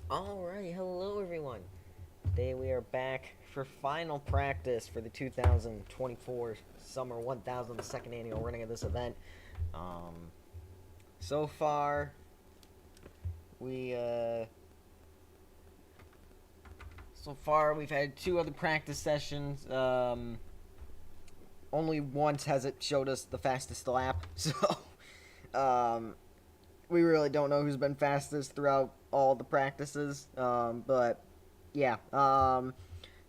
Alright, hello everyone. Today we are back for final practice for the 2024 Summer 1000, the second annual running of this event. Um, so far, we, we've had two other practice sessions. Only once has it showed us the fastest lap, so, um, we really don't know who's been fastest throughout all the practices. But yeah.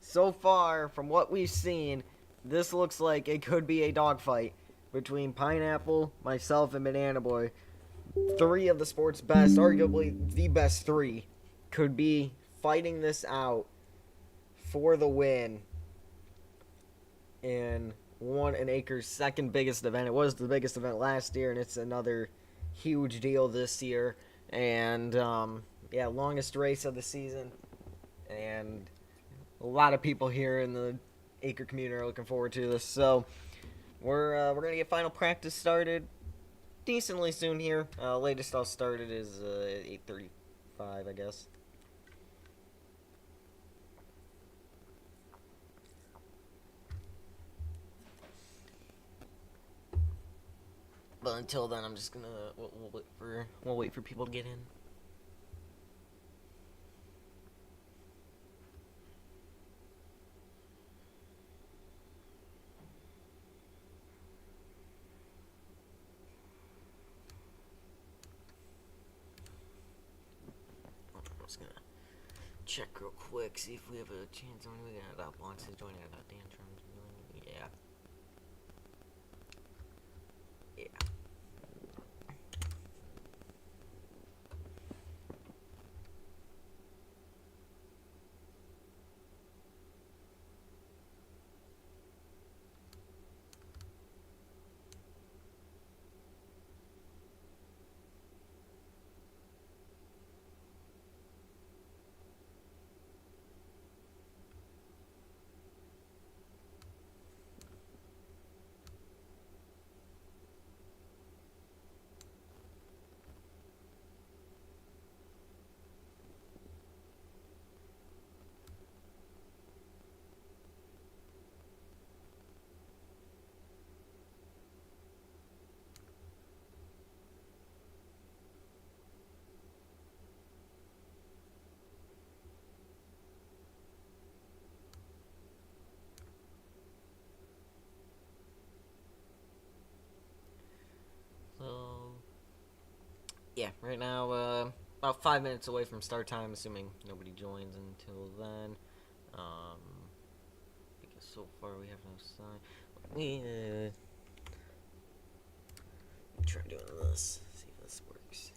So far, from what we've seen, this looks like it could be a dogfight between Pineapple, myself, and Banana Boy. Three of the sport's best, arguably the best three, could be fighting this out for the win in an acre's second biggest event. It was the biggest event last year, and it's another huge deal this year. And yeah, longest race of the season, and a lot of people here in the Acre community are looking forward to this. So we're gonna get final practice started decently soon here. Latest I'll start it is 8:35, I guess. But until then, I'm just gonna we'll wait for people to get in. I'm just gonna check real quick, see if we have a chance. When we got up wants to join it. Dan Trump. Yeah. Yeah. So yeah, right now, about 5 minutes away from start time, assuming nobody joins until then. Um, because so far we have no sign. We try doing this. See if this works.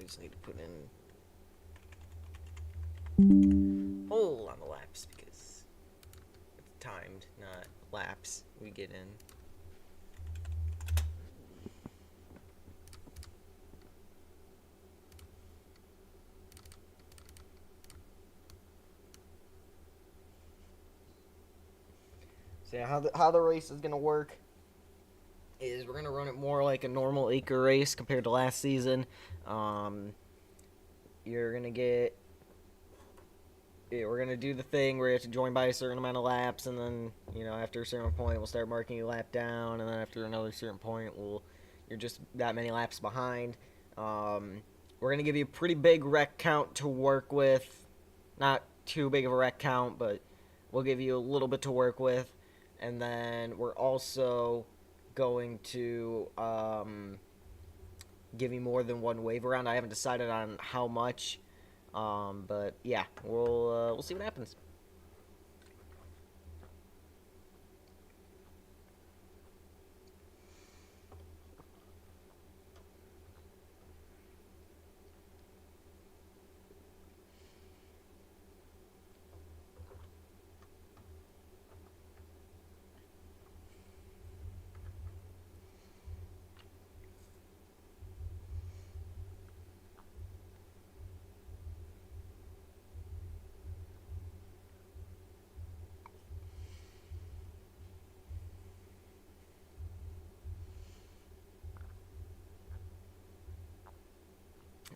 we just need to put in hole on the laps because it's timed, not laps we get in. So yeah, how the race is gonna work is we're gonna run it more like a normal acre race compared to last season. You're gonna get we're gonna do the thing where you have to join by a certain amount of laps, and then after a certain point we'll start marking a lap down, and then after another certain point you're just that many laps behind. We're gonna give you a pretty big rec count to work with, not too big of a rec count, but we'll give you a little bit to work with, and then we're also going to give you more than one wave around. I haven't decided on how much. But yeah, we'll see what happens.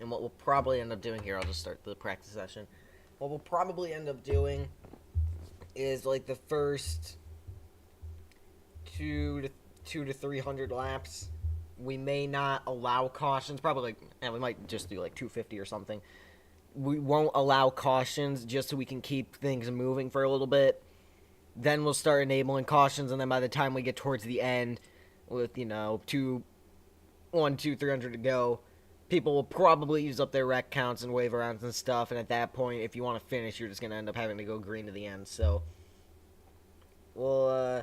And what we'll probably end up doing here, I'll just start the practice session. What we'll probably end up doing is like the first 200 to 300 laps. We may not allow cautions. Probably we might just do like 250 or something. We won't allow cautions just so we can keep things moving for a little bit. Then we'll start enabling cautions, and then by the time we get towards the end, with 300 to go, people will probably use up their rec counts and wave arounds and stuff, and at that point, if you want to finish, you're just going to end up having to go green to the end. So we'll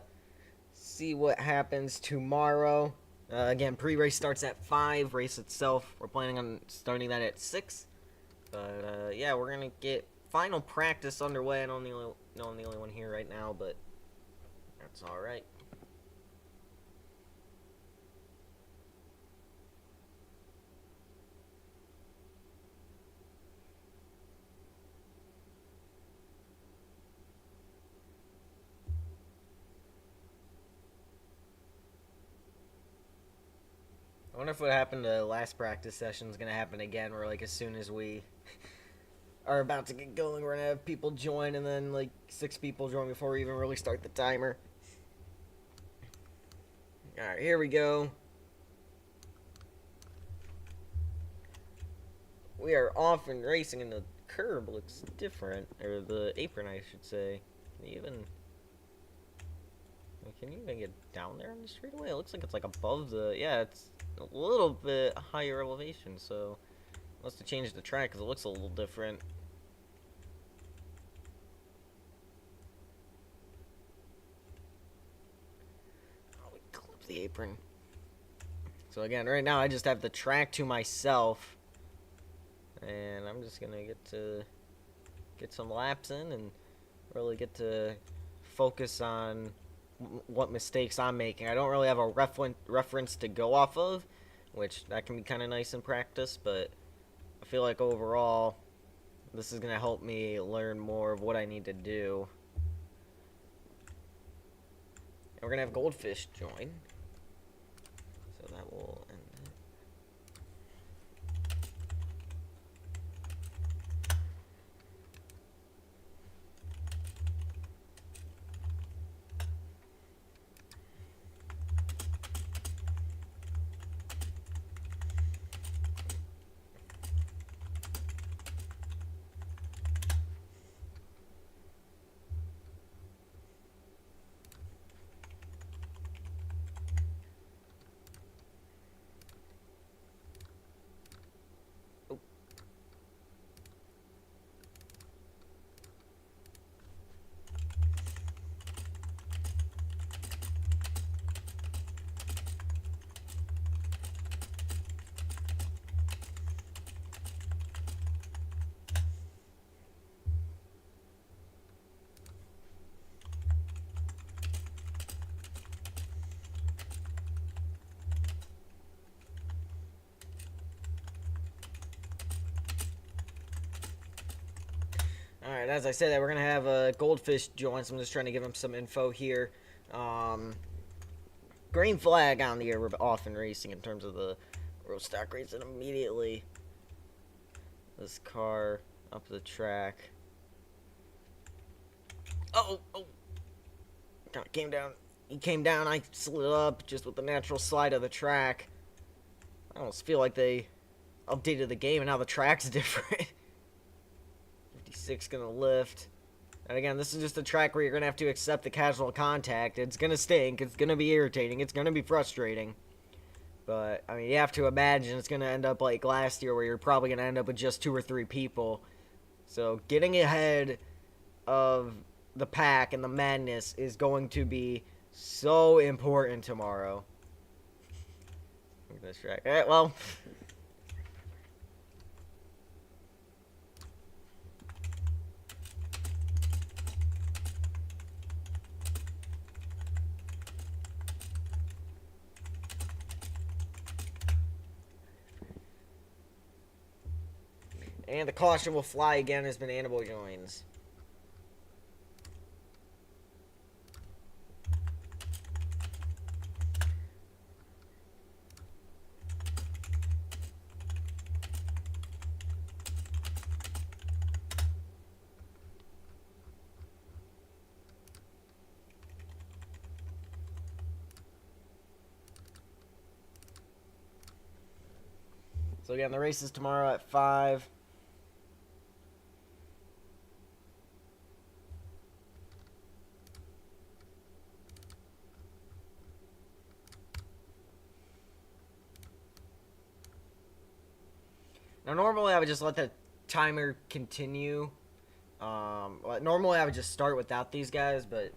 see what happens tomorrow. Again, pre-race starts at 5. Race itself, we're planning on starting that at 6. But yeah, we're going to get final practice underway. I know I'm the only one here right now, but that's all right. I wonder if what happened to the last practice session is going to happen again, where like as soon as we are about to get going, we're going to have people join, and then like 6 people join before we even really start the timer. Alright, here we go. We are off and racing, and the curb looks different, or the apron I should say. Can you even get down there on the straightaway? It looks like it's like above yeah, it's a little bit higher elevation, so must have changed the track because it looks a little different. Oh, we clipped the apron. So again, right now I just have the track to myself, and I'm just gonna get some laps in and really get to focus on what mistakes I'm making. I don't really have a reference to go off of, which that can be kind of nice in practice, but I feel like overall this is going to help me learn more of what I need to do. And we're going to have Goldfish join, so that will end it. Alright, as I said, that we're going to have Goldfish join, so I'm just trying to give him some info here. Green flag on the air, we're off in racing in terms of the road stock racing immediately. This car up the track. Oh! Kind of came down. He came down, I slid up just with the natural slide of the track. I almost feel like they updated the game and now the track's different. 56 gonna lift. And again, this is just a track where you're gonna have to accept the casual contact. It's gonna stink, it's gonna be irritating, it's gonna be frustrating. But, I mean, you have to imagine it's gonna end up like last year where you're probably gonna end up with just 2 or 3 people. So, getting ahead of the pack and the madness is going to be so important tomorrow. Look at this track. Alright, well. And the caution will fly again as Banana Boy joins. So again, the race is tomorrow at 5. Now, normally I would just let the timer continue. Normally I would just start without these guys, but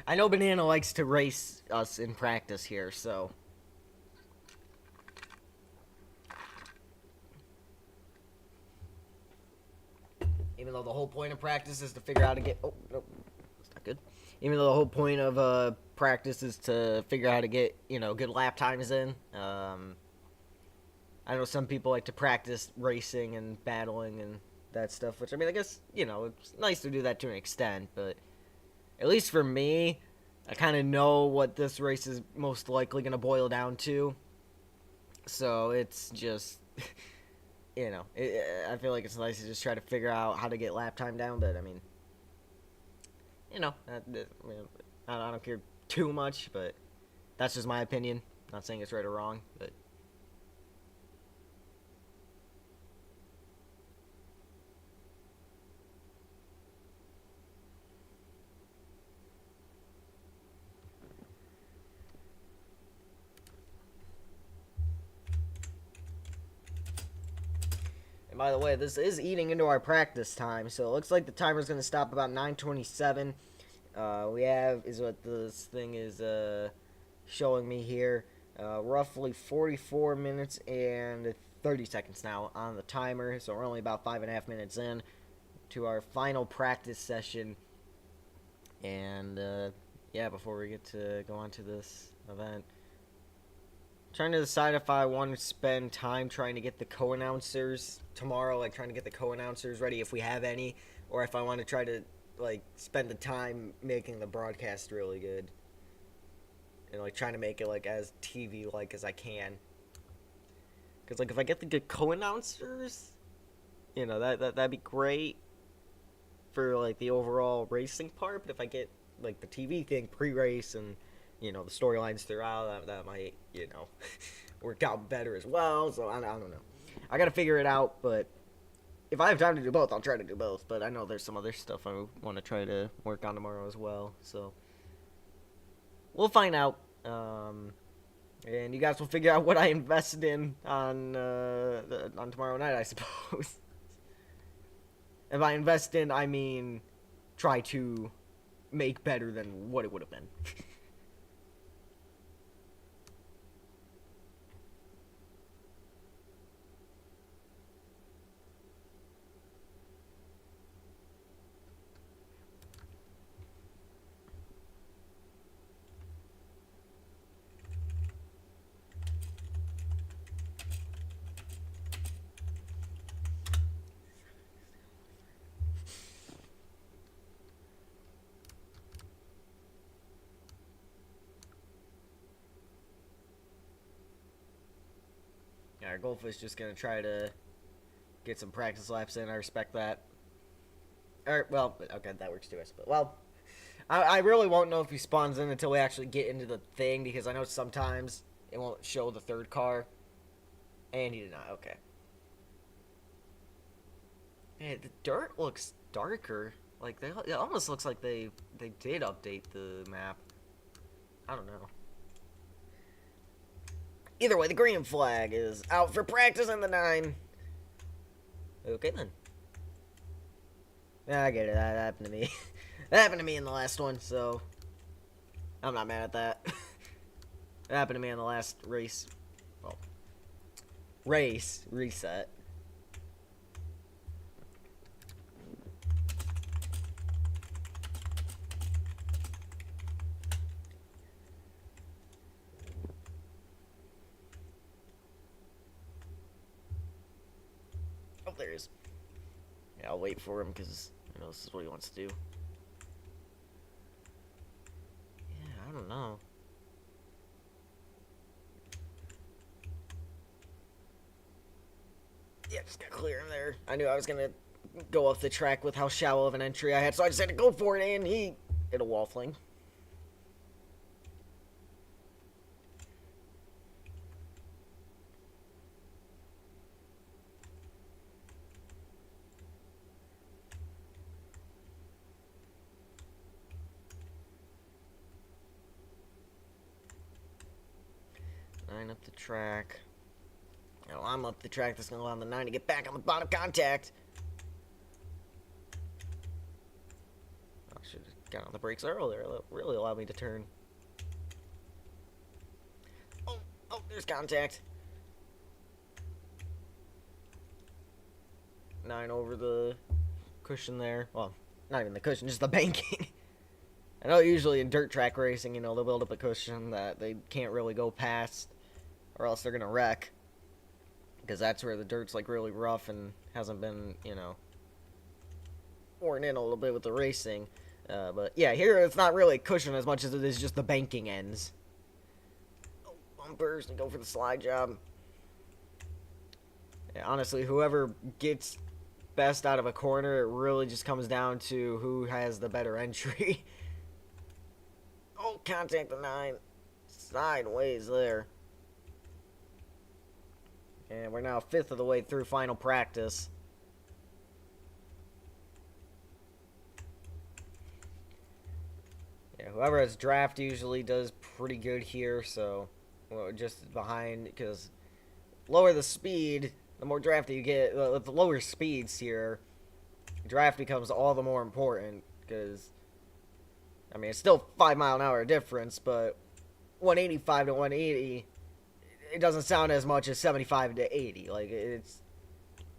I know Banana likes to race us in practice here, so. Even though the whole point of practice is to figure out how to get... Oh, no, that's not good. Even though the whole point of practice is to figure out how to get, good lap times in. I know some people like to practice racing and battling and that stuff, which, I mean, I guess, it's nice to do that to an extent, but at least for me, I kind of know what this race is most likely going to boil down to. So it's just, I feel like it's nice to just try to figure out how to get lap time down, but, I mean, I don't care too much, but that's just my opinion. Not saying it's right or wrong, but... And by the way, this is eating into our practice time, so it looks like the timer's going to stop about 9:27. We have, is what this thing is showing me here, roughly 44 minutes and 30 seconds now on the timer, so we're only about 5.5 minutes in to our final practice session. And, yeah, before we get to go on to this event, trying to decide if I want to spend time trying to get the co-announcers tomorrow, like trying to get the co-announcers ready if we have any, or if I want to try to, like, spend the time making the broadcast really good. And, like, trying to make it, like, as TV-like as I can. Because, like, if I get the good co-announcers, that'd be great for, like, the overall racing part. But if I get, like, the TV thing pre-race and... the storylines throughout, that might, work out better as well. So, I don't know. I got to figure it out, but if I have time to do both, I'll try to do both. But I know there's some other stuff I want to try to work on tomorrow as well. So, we'll find out. And you guys will figure out what I invested in on tomorrow night, I suppose. If I invest in, I mean, try to make better than what it would have been. our Goldfish just gonna try to get some practice laps in. I respect that. Or, well, okay, that works too, I suppose. Well, I really won't know if he spawns in until we actually get into the thing, because I know sometimes it won't show the third car. And he did not, okay. Man, the dirt looks darker. Like, it almost looks like they did update the map. I don't know. Either way, the green flag is out for practice in the 9. Okay, then. Yeah, I get it. That happened to me. That happened to me in the last one, so I'm not mad at that. It happened to me in the last race. Well, race reset. Oh, there he is. Yeah, I'll wait for him because this is what he wants to do. Yeah, I don't know. Yeah, just gotta clear him there. I knew I was gonna go off the track with how shallow of an entry I had, so I just had to go for it, and he hit a wall fling. Up the track. Oh, I'm up the track. That's gonna allow the 9 to get back on the bottom contact. I should have got on the brakes earlier. It really allowed me to turn. Oh, there's contact. 9 over the cushion there. Well, not even the cushion, just the banking. I know usually in dirt track racing, they'll build up a cushion that they can't really go past, or else they're gonna wreck, because that's where the dirt's like really rough and hasn't been worn in a little bit with the racing. But yeah, here it's not really a cushion as much as it is just the banking ends. Oh, bumpers, and go for the slide job. Yeah, honestly, whoever gets best out of a corner, it really just comes down to who has the better entry. Oh, contact the 9 sideways there. And we're now 5th of the way through final practice. Yeah, whoever has draft usually does pretty good here, so just behind, because lower the speed, the more drafty you get. With the lower speeds here, draft becomes all the more important, because, I mean, it's still 5-mile-an-hour difference, but 185 to 180... it doesn't sound as much as 75 to 80. Like, it's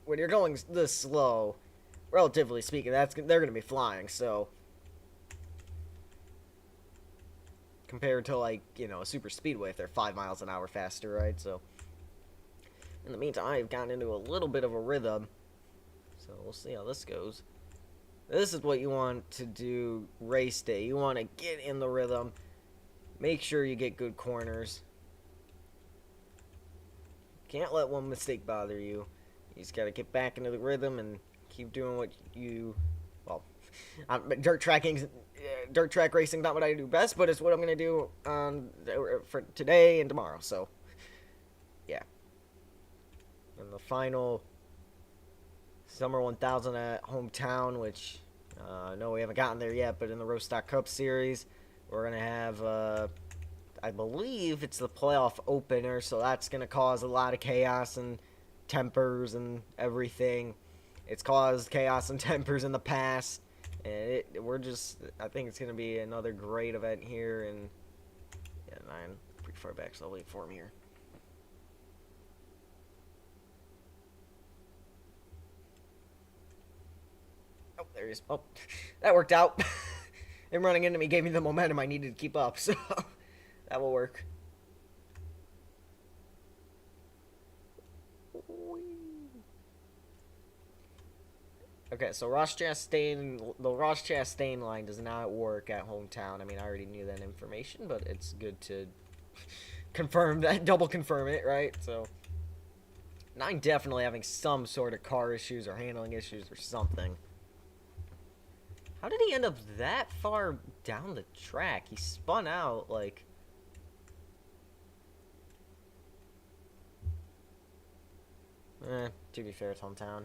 when you're going this slow, relatively speaking, they're going to be flying. So compared to a super speedway, if they're 5 miles an hour faster, right? So in the meantime, I've gotten into a little bit of a rhythm. So we'll see how this goes. This is what you want to do race day. You want to get in the rhythm. Make sure you get good corners. Can't let one mistake bother you. You just gotta get back into the rhythm and keep doing what you... Well, dirt track racing not what I do best, but it's what I'm gonna do for today and tomorrow. So, yeah. And the final Summer 1000 at Hometown, which I know we haven't gotten there yet, but in the Roast Stock Cup Series, we're gonna have... I believe it's the playoff opener, so that's going to cause a lot of chaos and tempers and everything. It's caused chaos and tempers in the past, and I think it's going to be another great event here, and yeah, 9, pretty far back, so I'll wait for him here. Oh, there he is. Oh, that worked out. Him running into me gave me the momentum I needed to keep up, so... that will work. Okay, so the Ross Chastain line does not work at Hometown. I mean, I already knew that information, but it's good to confirm that, double confirm it, right? So 9 definitely having some sort of car issues or handling issues or something. How did he end up that far down the track? He spun out, like... to be fair, it's hometown.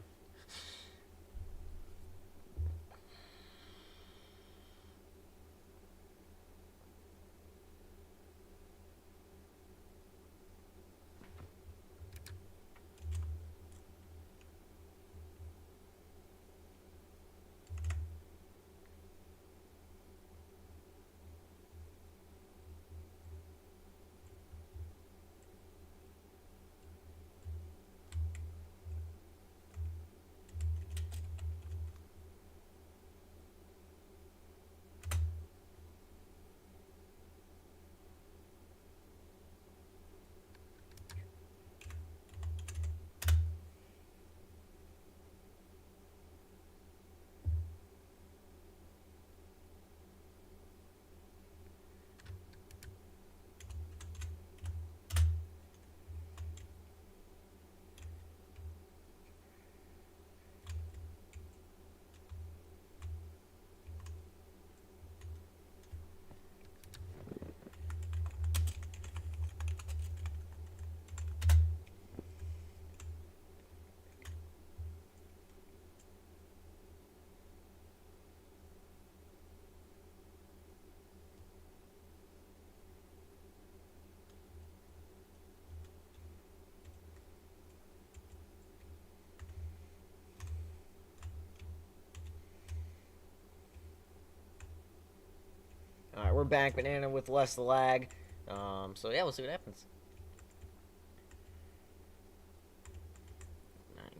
Alright, we're back, Banana, with less lag. So yeah, we'll see what happens.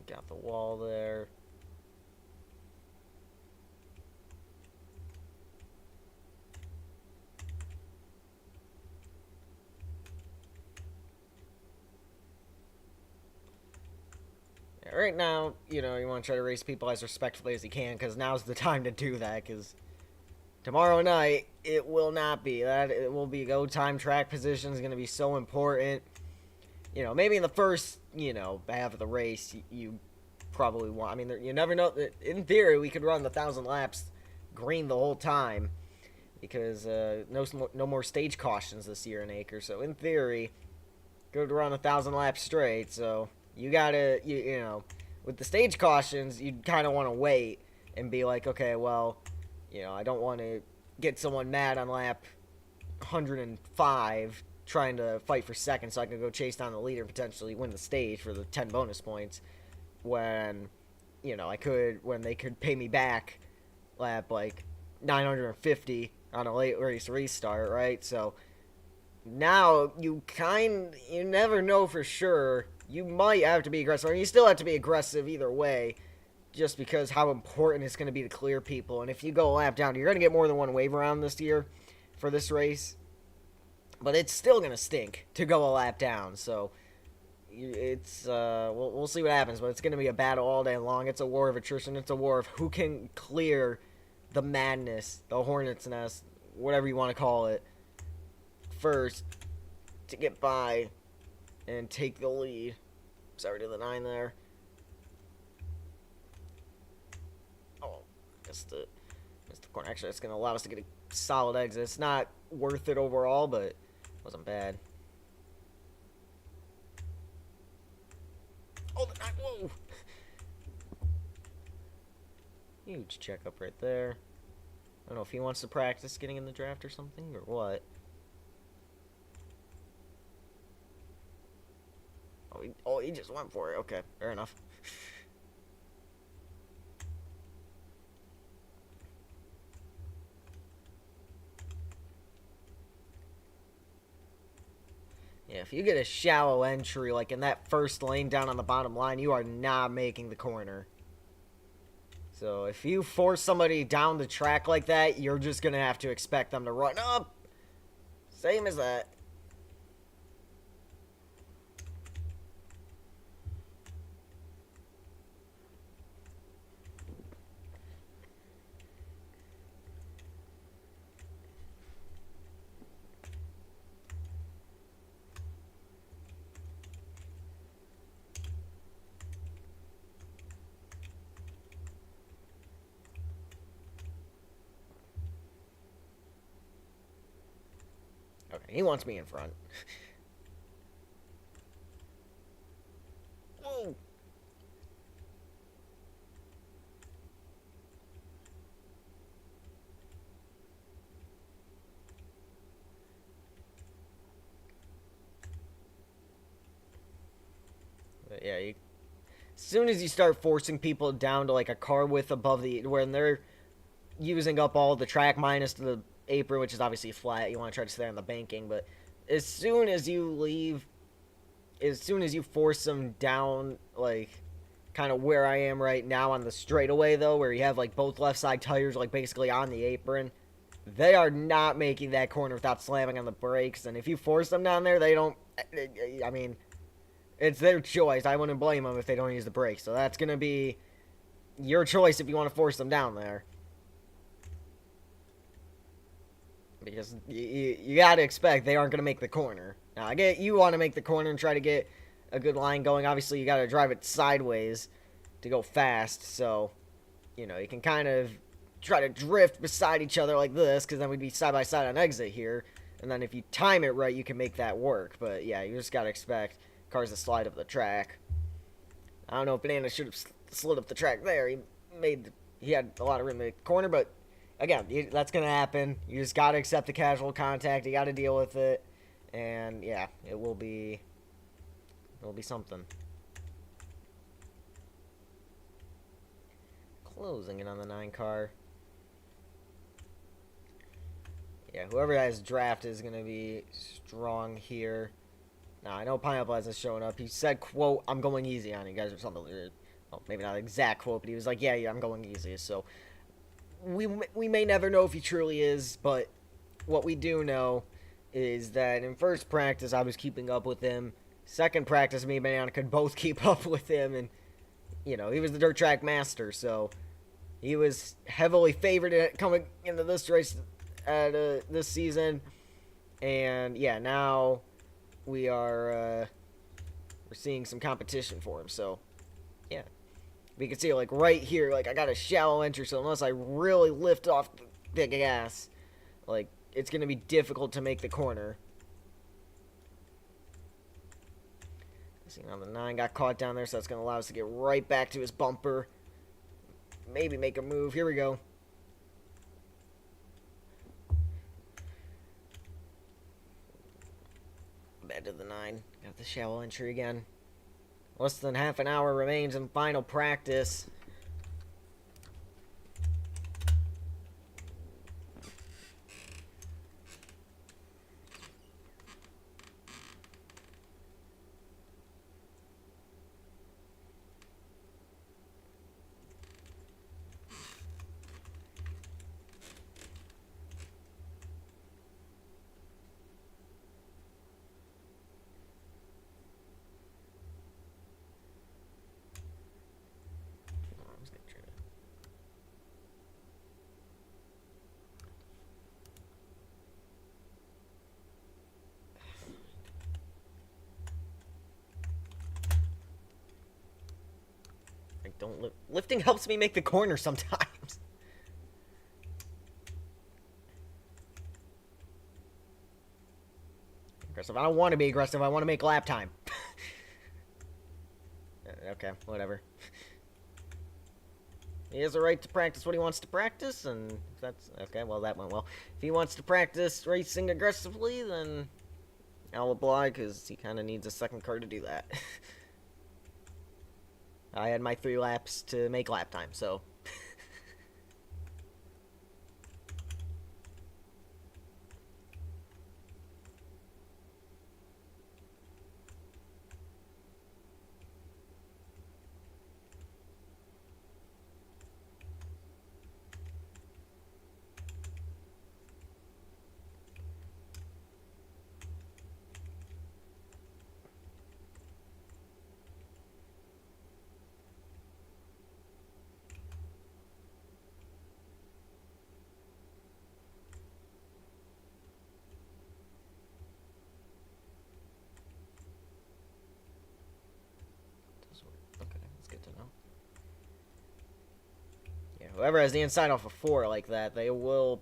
Got the wall there. Yeah, right now, you know, you want to try to race people as respectfully as you can, because now's the time to do that, because tomorrow night, it will not be. It will be go time track position is going to be so important. You know, maybe in the first, you know, half of the race, you probably want. I mean, you never know. In theory, we could run the 1,000 laps green the whole time because no more stage cautions this year in Acre. So in theory, could run 1,000 laps straight. So you gotta, you know, with the stage cautions, you kind of want to wait and be like, okay, well, you know, I don't want to get someone mad on lap 105 trying to fight for second so I can go chase down the leader and potentially win the stage for the 10 bonus points when, you know, when they could pay me back lap like 950 on a late race restart, right? So now you never know for sure. You might have to be aggressive. I mean, you still have to be aggressive either way, just because how important it's going to be to clear people. And if you go a lap down, you're going to get more than one wave around this year for this race. But it's still going to stink to go a lap down. So it's we'll see what happens. But it's going to be a battle all day long. It's a war of attrition. It's a war of who can clear the madness, the hornet's nest, whatever you want to call it, first to get by and take the lead. Sorry to the 9 there. Oh, missed the corner. Actually, it's going to allow us to get a solid exit. It's not worth it overall, but it wasn't bad. Oh, whoa! Huge checkup right there. I don't know if he wants to practice getting in the draft or something, or what. He just went for it. Okay, fair enough. Yeah, if you get a shallow entry, like in that first lane down on the bottom line, you are not making the corner. So if you force somebody down the track like that, you're just going to have to expect them to run up. Same as that. He wants me in front. Whoa. But yeah, as soon as you start forcing people down to like a car width above the when they're using up all the track minus the apron, which is obviously flat, you want to try to stay on the banking. But as soon as you leave, as soon as you force them down, like kind of where I am right now on the straightaway, though, where you have like both left side tires like basically on the apron, they are not making that corner without slamming on the brakes. And if you force them down there, they don't. I mean, it's their choice. I wouldn't blame them if they don't use the brakes. So that's gonna be your choice if you want to force them down there. Because you got to expect they aren't going to make the corner. Now, I get you want to make the corner and try to get a good line going. Obviously, you got to drive it sideways to go fast. So, you know, you can kind of try to drift beside each other like this, because then we'd be side by side on exit here. And then if you time it right, you can make that work. But yeah, you just got to expect cars to slide up the track. I don't know if Banana should have slid up the track there. He had a lot of room to make the corner, but again, that's going to happen. You just got to accept the casual contact. You got to deal with it. And yeah, it will be something. Closing it on the 9 car. Yeah, whoever has draft is going to be strong here. Now, I know Pineapple hasn't shown up. He said, quote, "I'm going easy on you guys," or something. Well, maybe not the exact quote, but he was like, yeah, I'm going easy. So we may never know if he truly is, but what we do know is that in first practice, I was keeping up with him. Second practice, me and Banana could both keep up with him, and, you know, he was the dirt track master, so he was heavily favored coming into this race at this season. And, yeah, now we're seeing some competition for him, so, yeah. We can see, like, right here, like, I got a shallow entry, so unless I really lift off the gas, like, it's going to be difficult to make the corner. See, now the 9 got caught down there, so that's going to allow us to get right back to his bumper. Maybe make a move. Here we go. Back to the 9. Got the shallow entry again. Less than half an hour remains in final practice. Lifting helps me make the corner sometimes. Aggressive. I don't want to be aggressive. I want to make lap time. Okay, whatever. He has a right to practice what he wants to practice, and if that's okay. Well, that went well. If he wants to practice racing aggressively, then I'll oblige, because he kind of needs a second car to do that. I had my 3 laps to make lap time, so. Whoever has the inside off a 4 like that, they will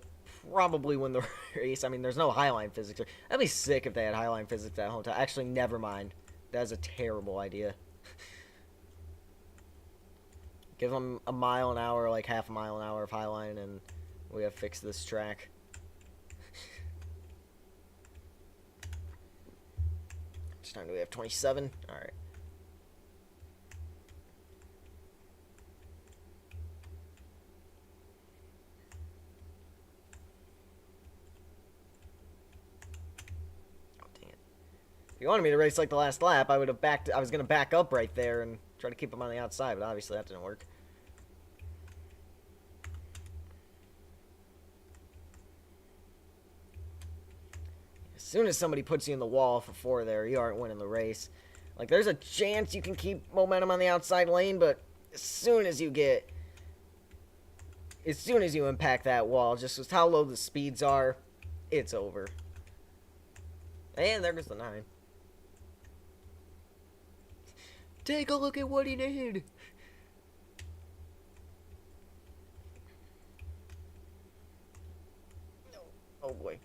probably win the race. I mean, there's no highline physics. That'd be sick if they had highline physics at home. Actually, never mind. That's a terrible idea. Give them a mile an hour, like half a mile an hour of highline, and we have fixed this track. How much time do we have? 27? Alright. If you wanted me to race like the last lap, I would have backed. I was going to back up right there and try to keep him on the outside, but obviously that didn't work. As soon as somebody puts you in the wall for 4 there, you aren't winning the race. Like, there's a chance you can keep momentum on the outside lane, but as soon as you impact that wall, just with how low the speeds are, it's over. And there goes the 9. Take a look at what he did. Oh boy.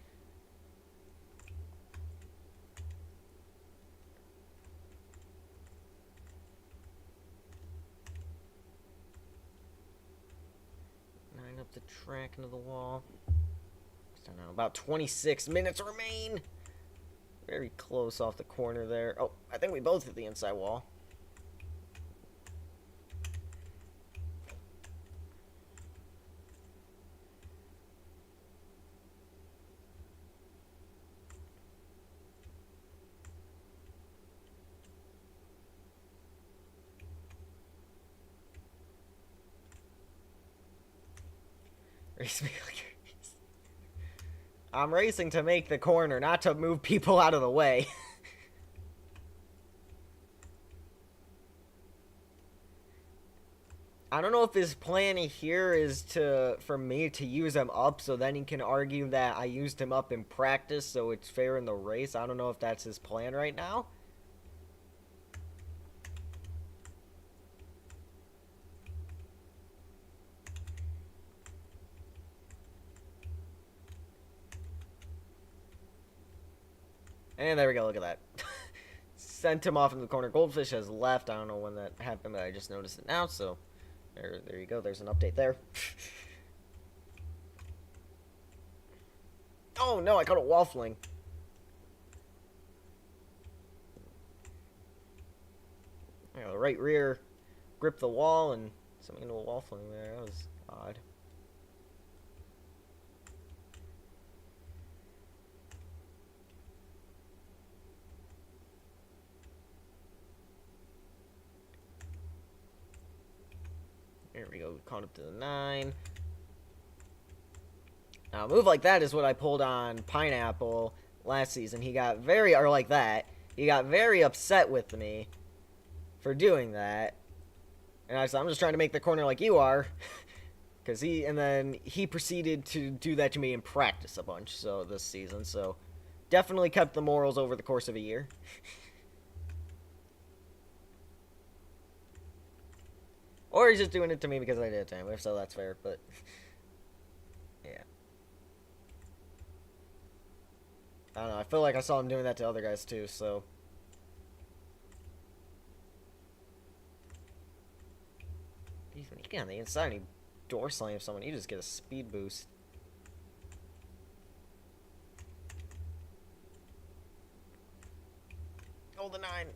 Line up the track into the wall. I don't know, about 26 minutes remain. Very close off the corner there. Oh, I think we both hit the inside wall. I'm racing to make the corner, not to move people out of the way. I don't know if his plan here is for me to use him up so then he can argue that I used him up in practice so it's fair in the race. I don't know if that's his plan right now. And there we go, look at that. Sent him off into the corner. Goldfish has left. I don't know when that happened, but I just noticed it now, so there you go. There's an update there. Oh no, I caught a waffling. I got the right rear grip the wall and something into a waffling there. That was odd. There we go, caught up to the 9. Now, a move like that is what I pulled on Pineapple last season. He got very upset with me for doing that. And I said, I'm just trying to make the corner like you are. And then he proceeded to do that to me in practice a bunch, so this season. So, definitely kept the morals over the course of a year. Or he's just doing it to me because I did it to him, if so that's fair, but yeah. I don't know, I feel like I saw him doing that to other guys too, so. When you get on the inside and you door slam someone, you just get a speed boost. Oh, the 9.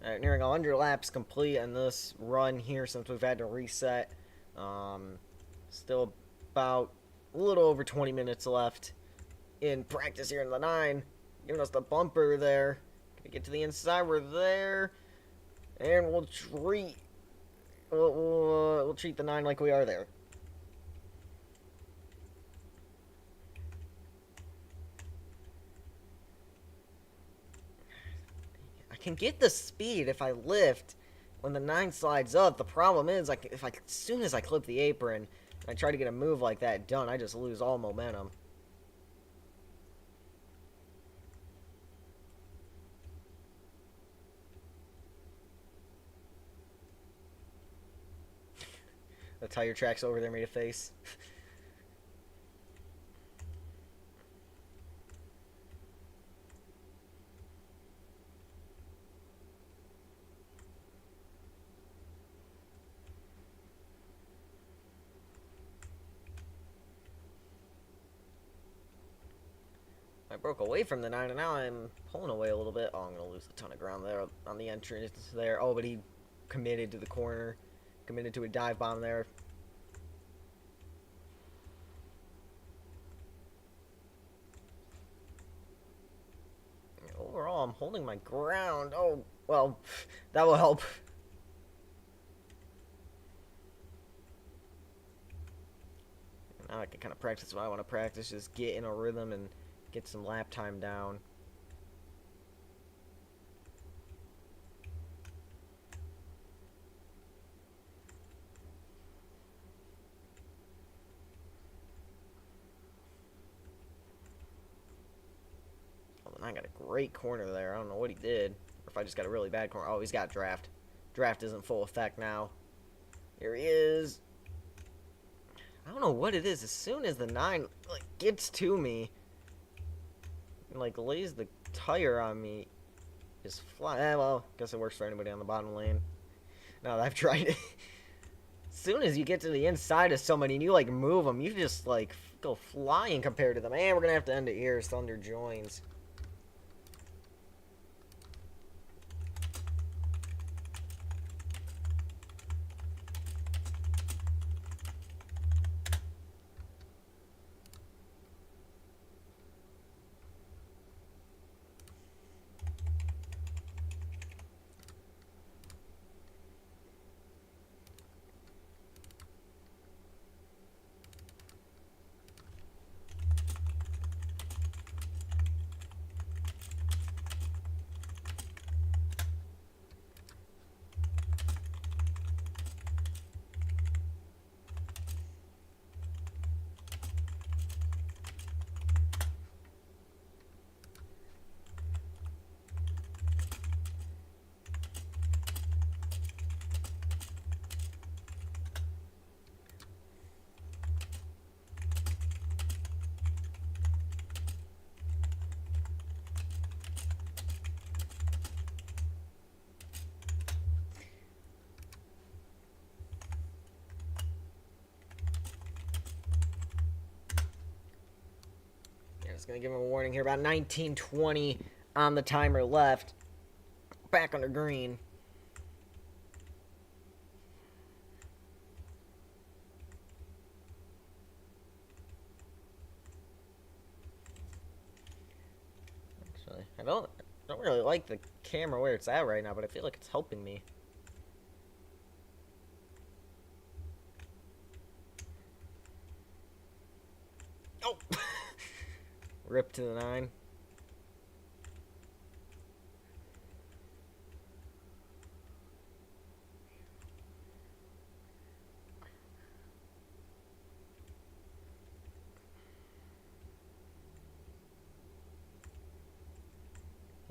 Alright, nearing 100 laps complete in this run here since we've had to reset. Still about a little over 20 minutes left in practice here in the 9. Giving us the bumper there. Gonna get to the inside, we're there. And we'll treat the 9 like we are there. can get the speed if I lift when the 9 slides up. The problem is, like, as soon as I clip the apron and I try to get a move like that done, I just lose all momentum. The tire tracks over there made a face. I broke away from the 9, and now I'm pulling away a little bit. Oh, I'm going to lose a ton of ground there on the entrance there. Oh, but he committed to the corner. Committed to a dive bomb there. Overall, I'm holding my ground. Oh, well, that will help. Now I can kind of practice what I want to practice. Just get in a rhythm and get some lap time down. I got a great corner there. I don't know what he did. Or if I just got a really bad corner. Oh, he's got draft. Draft is in full effect now. Here he is. I don't know what it is. As soon as the 9 like gets to me, and, like, lays the tire on me, just fly. Well, guess it works for anybody on the bottom lane. Now that I've tried it. As soon as you get to the inside of somebody and you, like, move them, you just, like, go flying compared to them. And we're going to have to end it here as Thunder joins. Just gonna give him a warning here. About 19:20 on the timer left. Back under green. Actually, I don't really like the camera where it's at right now, but I feel like it's helping me. Oh. Rip to the 9.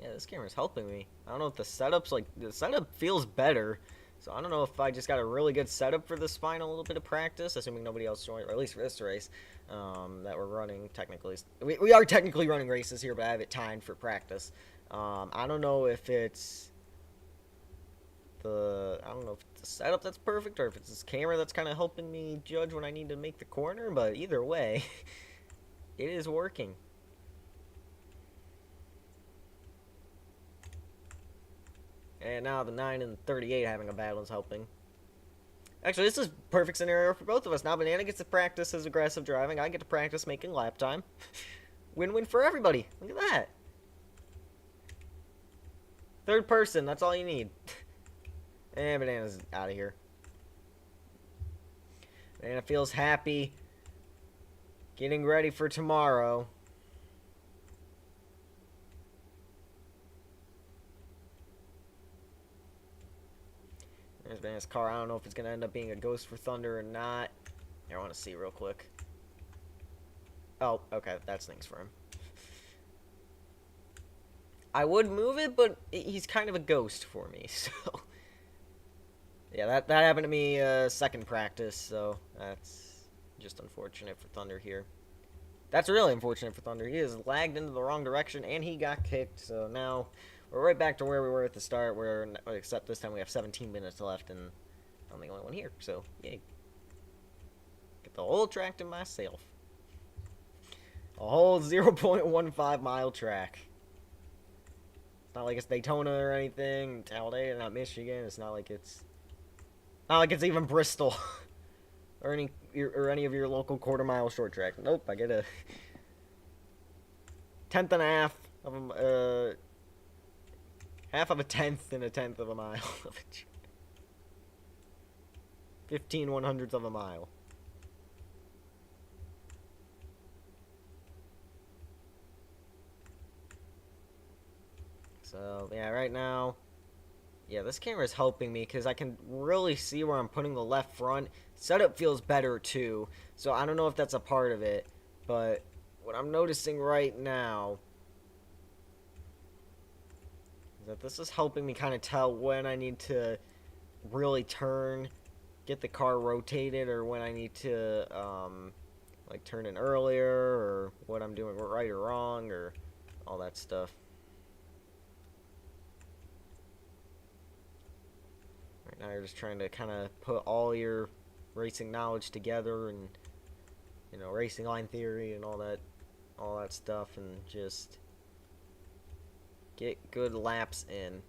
Yeah, this camera's helping me. I don't know if the setup's like, the setup feels better. So I don't know if I just got a really good setup for this final little bit of practice, assuming nobody else joined, or at least for this race, that we're running technically. We are technically running races here, but I have it timed for practice. I don't know if it's the setup that's perfect, or if it's this camera that's kind of helping me judge when I need to make the corner, but either way, it is working. And now the 9 and 38 having a battle is helping. Actually, this is a perfect scenario for both of us. Now Banana gets to practice his aggressive driving. I get to practice making lap time. Win-win for everybody. Look at that. Third person, that's all you need. And Banana's out of here. Banana feels happy. Getting ready for tomorrow. in his car. I don't know if it's going to end up being a ghost for Thunder or not. Here, I want to see real quick. Oh, okay, that's things for him. I would move it, but he's kind of a ghost for me, so... Yeah, that happened to me second practice, so that's just unfortunate for Thunder here. That's really unfortunate for Thunder. He is lagged into the wrong direction, and he got kicked, so now we're right back to where we were at the start, except this time we have 17 minutes left, and I'm the only one here, so yay. Get the whole track to myself. A whole 0.15 mile track. It's not like it's Daytona or anything, Talladega, not Michigan. It's not like it's even Bristol or any of your local quarter-mile short track. Nope, I get a tenth and a half of a half of a tenth and a tenth of a mile of a track. 15 100ths of a mile. So yeah, right now. Yeah, this camera is helping me because I can really see where I'm putting the left front. Setup feels better too, so I don't know if that's a part of it, but what I'm noticing right now is that this is helping me kind of tell when I need to really turn, get the car rotated, or when I need to like turn in earlier, or what I'm doing right or wrong, or all that stuff. Right now you're just trying to kind of put all your racing knowledge together, and you know, racing line theory and all that stuff, and just get good laps in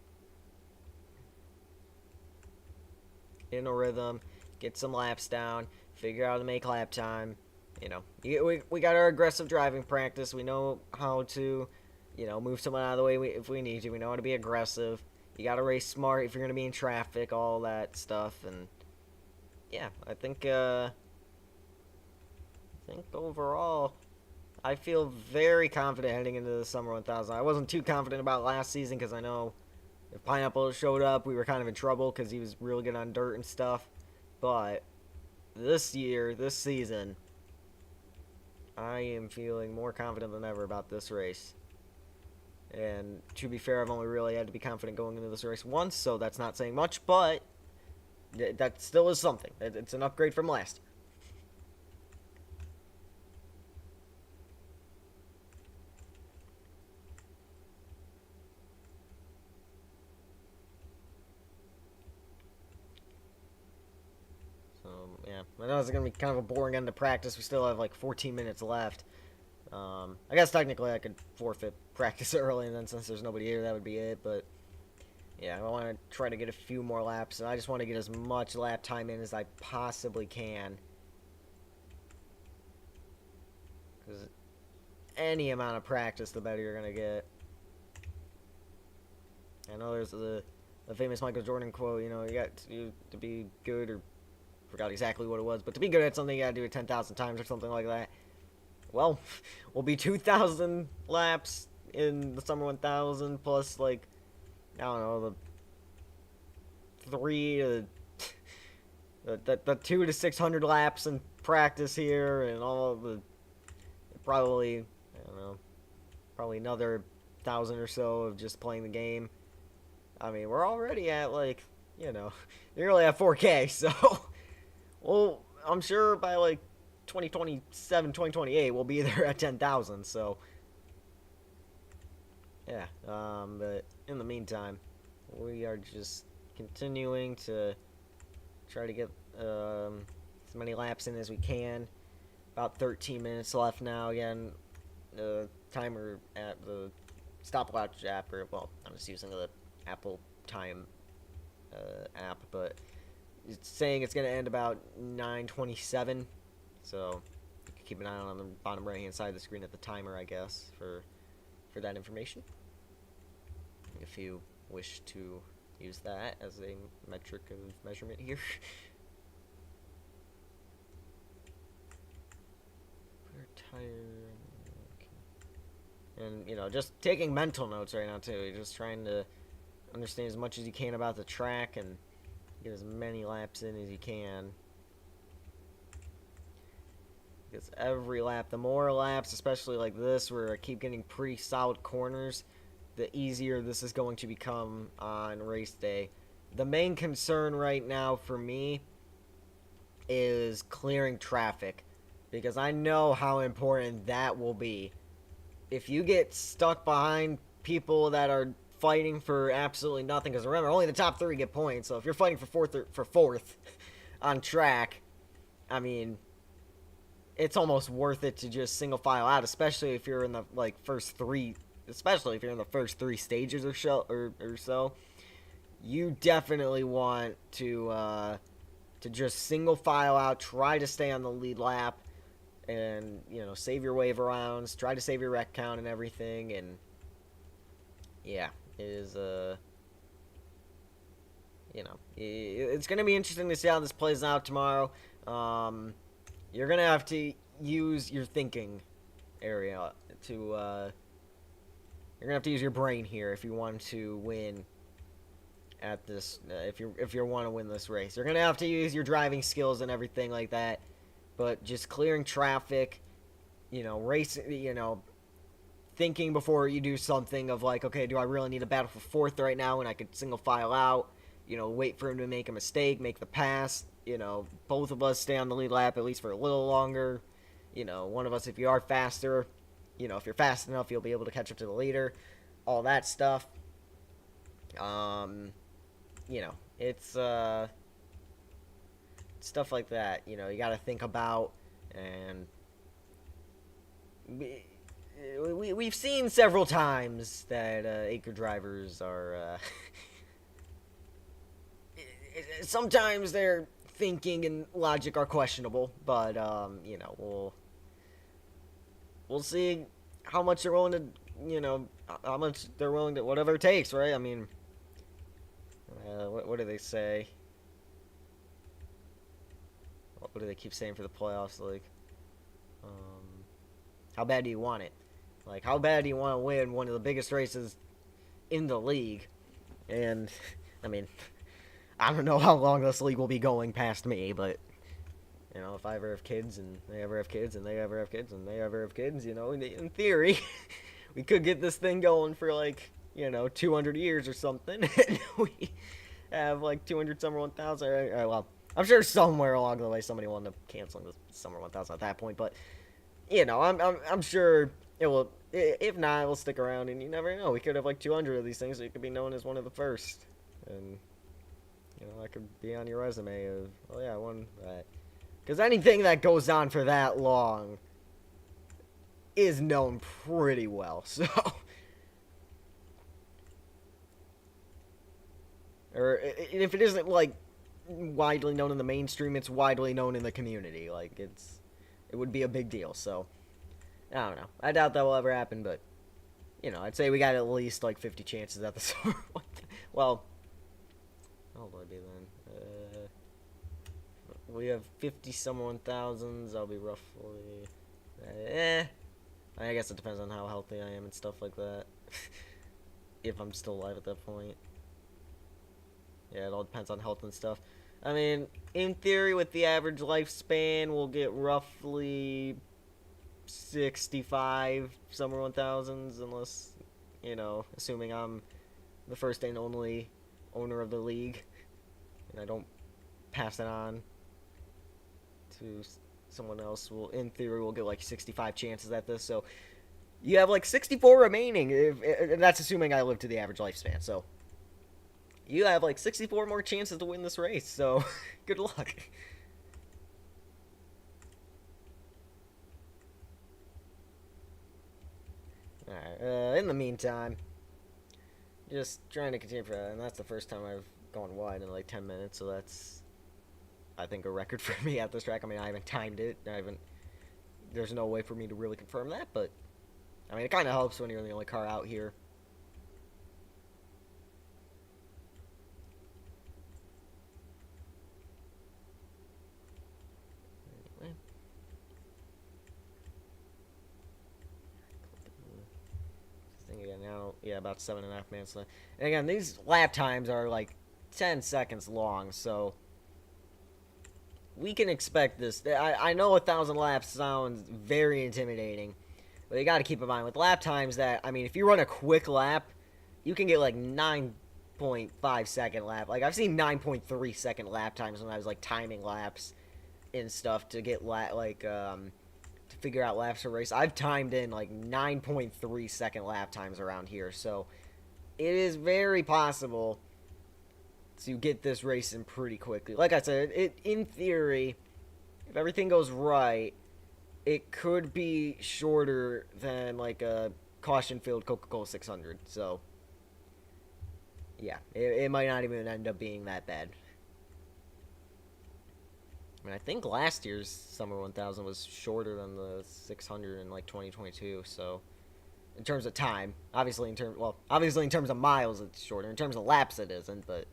a rhythm, get some laps down, figure out how to make lap time. You know, we got our aggressive driving practice. We know how to, you know, move someone out of the way if we need to. We know how to be aggressive. You gotta race smart if you're gonna be in traffic, all that stuff, and yeah, I think overall, I feel very confident heading into the Summer 1000. I wasn't too confident about last season because I know if Pineapple showed up, we were kind of in trouble because he was really good on dirt and stuff, but this season, I am feeling more confident than ever about this race. And to be fair, I've only really had to be confident going into this race once, so that's not saying much, but that still is something. It's an upgrade from last year. So, yeah. I know it's going to be kind of a boring end to practice. We still have like 14 minutes left. I guess technically I could forfeit practice early, and then since there's nobody here, that would be it. But yeah, I want to try to get a few more laps, and I just want to get as much lap time in as I possibly can. Because any amount of practice, the better you're going to get. I know there's the famous Michael Jordan quote, you know, you got to be good, or forgot exactly what it was, but to be good at something, you got to do it 10,000 times or something like that. Well, we'll be 2,000 laps in the Summer 1000, plus, like, I don't know, the 2 to 600 laps in practice here, and all the, probably, I don't know, probably another 1,000 or so of just playing the game. I mean, we're already at, like, you know, nearly at 4K, so, well, I'm sure by, like, 2027, 2028, we'll be there at 10,000, so, yeah, but in the meantime, we are just continuing to try to get as many laps in as we can. About 13 minutes left now. Again, the timer at the stopwatch app, or, well, I'm just using the Apple Time app, but it's saying it's going to end about 9:27, so you can keep an eye on the bottom right hand side of the screen at the timer, I guess, for that information, if you wish to use that as a metric of measurement here. Tire. Okay. And, you know, just taking mental notes right now, too. You're just trying to understand as much as you can about the track and get as many laps in as you can. Because every lap, the more laps, especially like this, where I keep getting pretty solid corners, the easier this is going to become on race day. The main concern right now for me is clearing traffic, because I know how important that will be. If you get stuck behind people that are fighting for absolutely nothing, because remember, only the top 3 get points, so if you're fighting for fourth on track, I mean, it's almost worth it to just single file out, especially if you're in the first 3, especially if you're in the first 3 stages or so. You definitely want to just single file out, try to stay on the lead lap, and save your wave rounds, try to save your wreck count and everything. And yeah, it is it's gonna be interesting to see how this plays out tomorrow. You're gonna have to use your thinking area to you're gonna have to use your brain here if you want to win at this. If you want to win this race, you're gonna have to use your driving skills and everything like that. But just clearing traffic, racing, thinking before you do something of like, okay, do I really need to battle for fourth right now when I could single file out? Wait for him to make a mistake, make the pass. Both of us stay on the lead lap at least for a little longer. One of us, if you are faster, if you're fast enough, you'll be able to catch up to the leader. All that stuff. It's stuff like that, you got to think about. And we've seen several times that Acre drivers are sometimes their thinking and logic are questionable, but we'll see how much they're willing to, how much they're willing to, whatever it takes, right? I mean, what do they say? What do they keep saying for the playoffs? Like, how bad do you want it? Like, how bad do you want to win one of the biggest races in the league? And, I mean, I don't know how long this league will be going past me, but, if I ever have kids, and they ever have kids, and they ever have kids, and they ever have kids, in theory, we could get this thing going for, 200 years or something, and we have, 200 Summer 1000, well, I'm sure somewhere along the way somebody will end up canceling the Summer 1000 at that point, but, I'm sure it will. If not, it will stick around, and you never know. We could have 200 of these things, so you could be known as one of the first, and that could be on your resume of, oh yeah, I won that. Because anything that goes on for that long is known pretty well, so. Or if it isn't widely known in the mainstream, it's widely known in the community. It would be a big deal. So I don't know. I doubt that will ever happen, but I'd say we got at least 50 chances at the Summer. Well, how old will I be then? We have 50 Summer 1000s. I'll be roughly I guess it depends on how healthy I am and stuff like that. If I'm still alive at that point. Yeah, it all depends on health and stuff. I mean, in theory, with the average lifespan, we'll get roughly 65 Summer 1000s, unless, assuming I'm the first and only owner of the league, and I don't pass it on to someone else. In theory, we'll get 65 chances at this, so you have 64 remaining, and that's assuming I live to the average lifespan, so you have 64 more chances to win this race, so good luck. Alright, in the meantime, just trying to continue for that, and that's the first time I've gone wide in 10 minutes, so that's, I think, a record for me at this track. I mean, I haven't timed it, there's no way for me to really confirm that, but, I mean, it kind of helps when you're the only car out here. Now, yeah, about 7.5 minutes left. And again, these lap times are 10 seconds long, so we can expect this. I know 1,000 laps sounds very intimidating, but you got to keep in mind with lap times that, I mean, if you run a quick lap, you can get like 9.5 second lap. Like, I've seen 9.3 second lap times when I was like timing laps and stuff to get to figure out laps for race. I've timed in like 9.3 second lap times around here, so it is very possible to get this racing pretty quickly. Like I said, in theory, if everything goes right, it could be shorter than like a caution-filled Coca-Cola 600. So, yeah, it might not even end up being that bad. I mean, I think last year's Summer 1000 was shorter than the 600 in like 2022. So, in terms of time, obviously in terms of miles, it's shorter. In terms of laps, it isn't, but.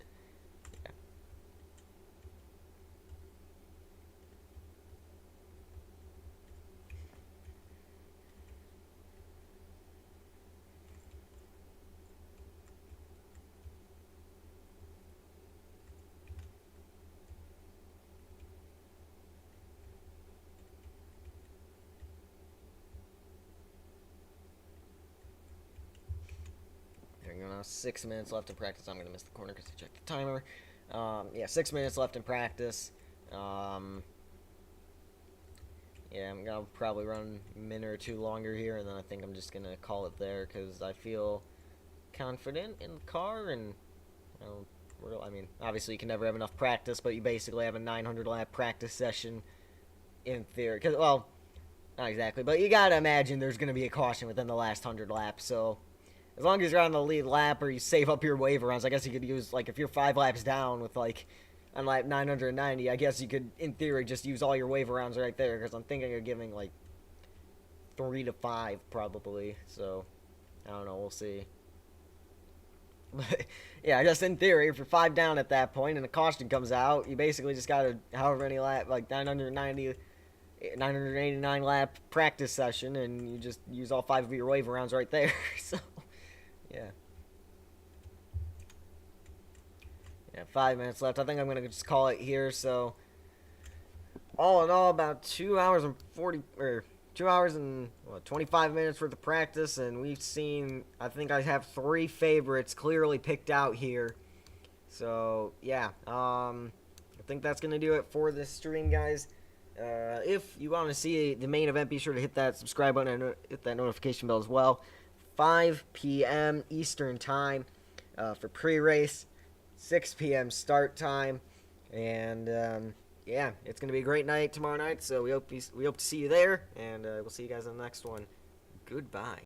There you go. Now 6 minutes left in practice. I'm gonna miss the corner because I checked the timer. Yeah, 6 minutes left in practice. Yeah, I'm gonna probably run a minute or two longer here, and then I think I'm just gonna call it there because I feel confident in the car, and I mean, obviously you can never have enough practice, but you basically have a 900 lap practice session in theory. Cause well, not exactly, but you gotta imagine there's gonna be a caution within the last 100 laps, so. As long as you're on the lead lap or you save up your waiver rounds, I guess you could use, like, if you're 5 laps down with, like, on lap 990, I guess you could, in theory, just use all your waiver rounds right there, because I'm thinking of giving, like, 3 to 5, probably, so, I don't know, we'll see. But, yeah, I guess in theory, if you're 5 down at that point and a caution comes out, you basically just gotta, however many lap, like, 989 lap practice session, and you just use all 5 of your waiver rounds right there, so. Yeah. Yeah, 5 minutes left. I think I'm going to just call it here. So, all in all, about 2 hours and 2 hours and 25 minutes worth of practice. And we've seen, I think I have 3 favorites clearly picked out here. So, yeah. I think that's going to do it for this stream, guys. If you want to see the main event, be sure to hit that subscribe button and hit that notification bell as well. 5 p.m. Eastern Time for pre-race, 6 p.m. start time, and yeah, it's gonna be a great night tomorrow night. So we hope to see you there, and we'll see you guys in the next one. Goodbye.